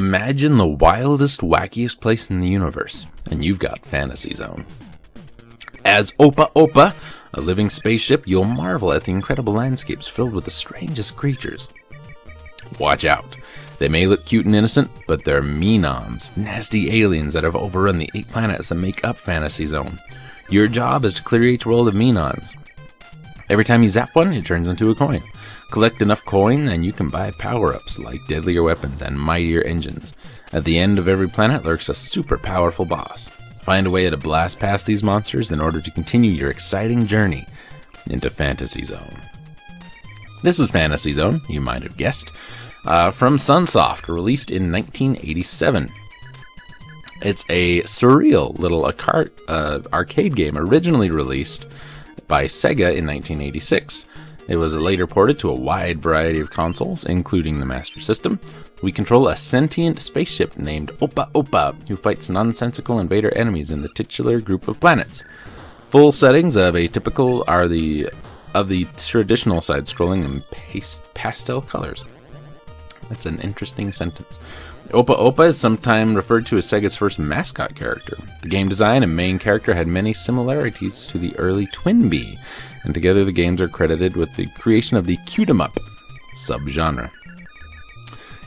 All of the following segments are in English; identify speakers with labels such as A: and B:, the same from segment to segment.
A: Imagine the wildest, wackiest place in the universe, and you've got Fantasy Zone. As Opa Opa, a living spaceship, you'll marvel at the incredible landscapes filled with the strangest creatures. Watch out. They may look cute and innocent, but they're Menons, nasty aliens that have overrun the 8 planets that make up Fantasy Zone. Your job is to clear each world of Menons. Every time you zap one, it turns into a coin. Collect enough coin and you can buy power-ups like deadlier weapons and mightier engines. At the end of every planet lurks a super powerful boss. Find a way to blast past these monsters in order to continue your exciting journey into Fantasy Zone. This is Fantasy Zone, you might have guessed, from Sunsoft, released in 1987. It's a surreal little arcade game originally released by Sega in 1986. It was later ported to a wide variety of consoles, including the Master System. We control a sentient spaceship named Opa Opa, who fights nonsensical invader enemies in the titular group of planets. Full settings of the traditional side-scrolling and pastel colors. That's an interesting sentence. Opa Opa is sometimes referred to as Sega's first mascot character. The game design and main character had many similarities to the early Twinbee, and together the games are credited with the creation of the Cute-em-up subgenre.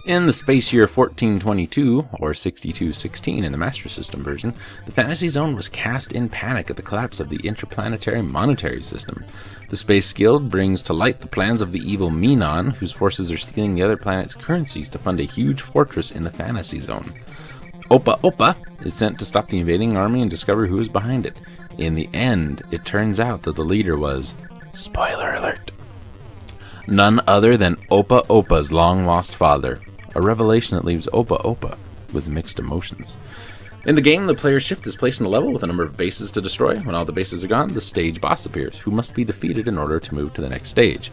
A: In the space year 1422, or 6216 in the Master System version, the Fantasy Zone was cast in panic at the collapse of the interplanetary monetary system. The Space Guild brings to light the plans of the evil Menon, whose forces are stealing the other planet's currencies to fund a huge fortress in the Fantasy Zone. Opa Opa is sent to stop the invading army and discover who is behind it. In the end, it turns out that the leader was, spoiler alert, none other than Opa Opa's long-lost father. A revelation that leaves Opa Opa with mixed emotions. In the game, the player's ship is placed in a level with a number of bases to destroy. When all the bases are gone, the stage boss appears, who must be defeated in order to move to the next stage.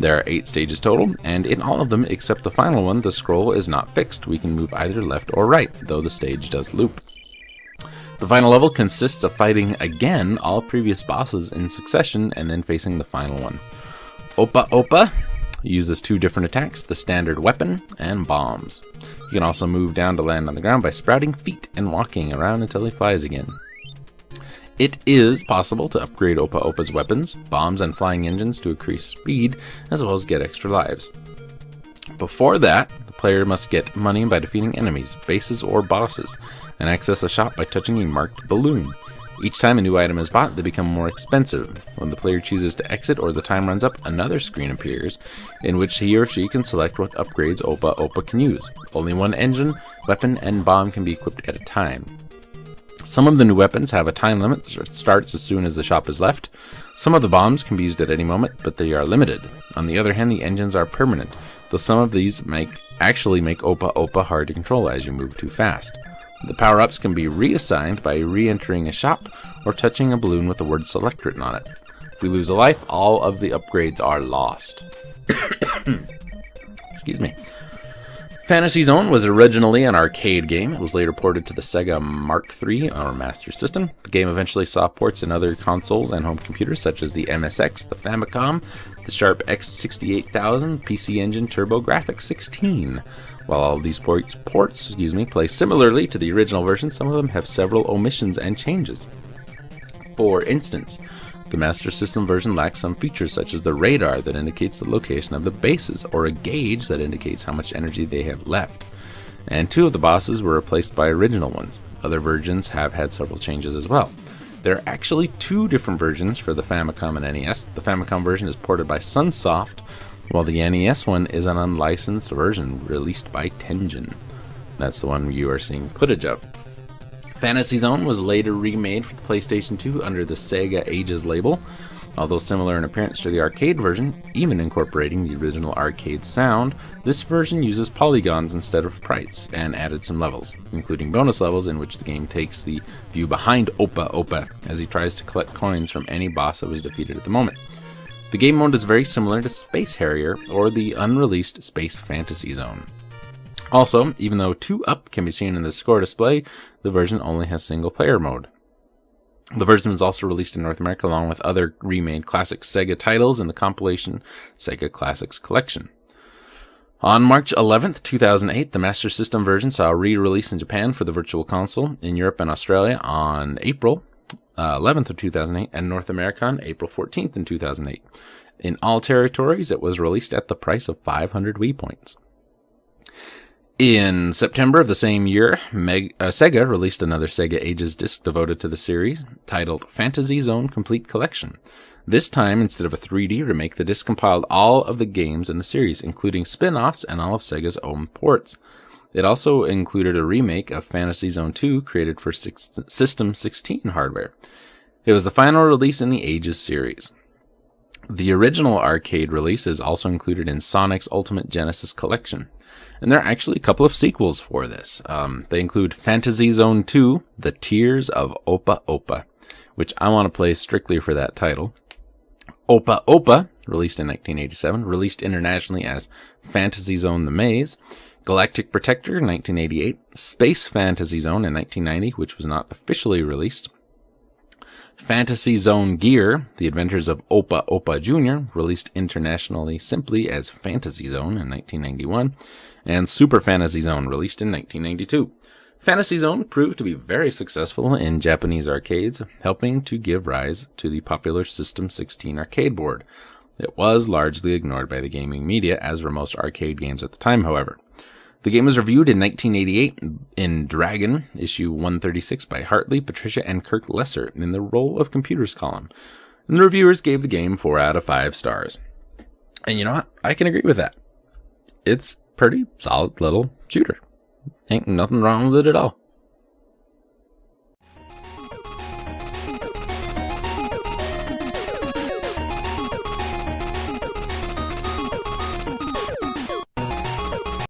A: There are 8 stages total, and in all of them except the final one, the scroll is not fixed. We can move either left or right, though the stage does loop. The final level consists of fighting again all previous bosses in succession and then facing the final one. Opa Opa uses 2 different attacks, the standard weapon and bombs. You can also move down to land on the ground by sprouting feet and walking around until he flies again. It is possible to upgrade Opa Opa's weapons, bombs, and flying engines to increase speed, as well as get extra lives. Before that, the player must get money by defeating enemies, bases, or bosses, and access a shop by touching a marked balloon. Each time a new item is bought, they become more expensive. When the player chooses to exit or the time runs up, another screen appears, in which he or she can select what upgrades Opa Opa can use. Only one engine, weapon, and bomb can be equipped at a time. Some of the new weapons have a time limit that starts as soon as the shop is left. Some of the bombs can be used at any moment, but they are limited. On the other hand, the engines are permanent, though some of these actually make Opa Opa hard to control as you move too fast. The power-ups can be reassigned by re-entering a shop or touching a balloon with the word select written on it. If we lose a life, all of the upgrades are lost. Excuse me. Fantasy Zone was originally an arcade game. It was later ported to the Sega Mark III, or Master System. The game eventually saw ports in other consoles and home computers such as the MSX, the Famicom, the Sharp X68000, PC Engine, TurboGrafx 16. While all of these ports play similarly to the original version, some of them have several omissions and changes. For instance, the Master System version lacks some features such as the radar that indicates the location of the bases, or a gauge that indicates how much energy they have left. And 2 of the bosses were replaced by original ones. Other versions have had several changes as well. There are actually 2 different versions for the Famicom and NES. The Famicom version is ported by Sunsoft, while the NES one is an unlicensed version released by Tengen. That's the one you are seeing footage of. Fantasy Zone was later remade for the PlayStation 2 under the Sega Ages label. Although similar in appearance to the arcade version, even incorporating the original arcade sound, this version uses polygons instead of sprites and added some levels, including bonus levels in which the game takes the view behind Opa Opa as he tries to collect coins from any boss that was defeated at the moment. The game mode is very similar to Space Harrier or the unreleased Space Fantasy Zone. Also, even though 2-up can be seen in the score display, the version only has single-player mode. The version was also released in North America along with other remade classic Sega titles in the compilation Sega Classics Collection. On March 11th, 2008, the Master System version saw a re-release in Japan for the Virtual Console, in Europe and Australia on April 11th of 2008, and North America on April 14th in 2008. In all territories, it was released at the price of 500 Wii points. In September of the same year, Sega released another Sega Ages disc devoted to the series, titled Fantasy Zone Complete Collection. This time, instead of a 3D remake, the disc compiled all of the games in the series, including spin-offs and all of Sega's own ports. It also included a remake of Fantasy Zone 2 created for System 16 hardware. It was the final release in the Ages series. The original arcade release is also included in Sonic's Ultimate Genesis Collection. And there are actually a couple of sequels for this. They include Fantasy Zone 2, The Tears of Opa Opa, which I want to play strictly for that title. Opa Opa, released in 1987, released internationally as Fantasy Zone The Maze. Galactic Protector, 1988. Space Fantasy Zone in 1990, which was not officially released. Fantasy Zone Gear, The Adventures of Opa Opa Jr., released internationally simply as Fantasy Zone in 1991. And Super Fantasy Zone, released in 1992. Fantasy Zone proved to be very successful in Japanese arcades, helping to give rise to the popular System 16 arcade board. It was largely ignored by the gaming media, as were most arcade games at the time, however. The game was reviewed in 1988 in Dragon, issue 136 by Hartley, Patricia, and Kirk Lesser in the Role of Computers column. And the reviewers gave the game 4 out of 5 stars. And you know what? I can agree with that. It's pretty solid little shooter. Ain't nothing wrong with it at all.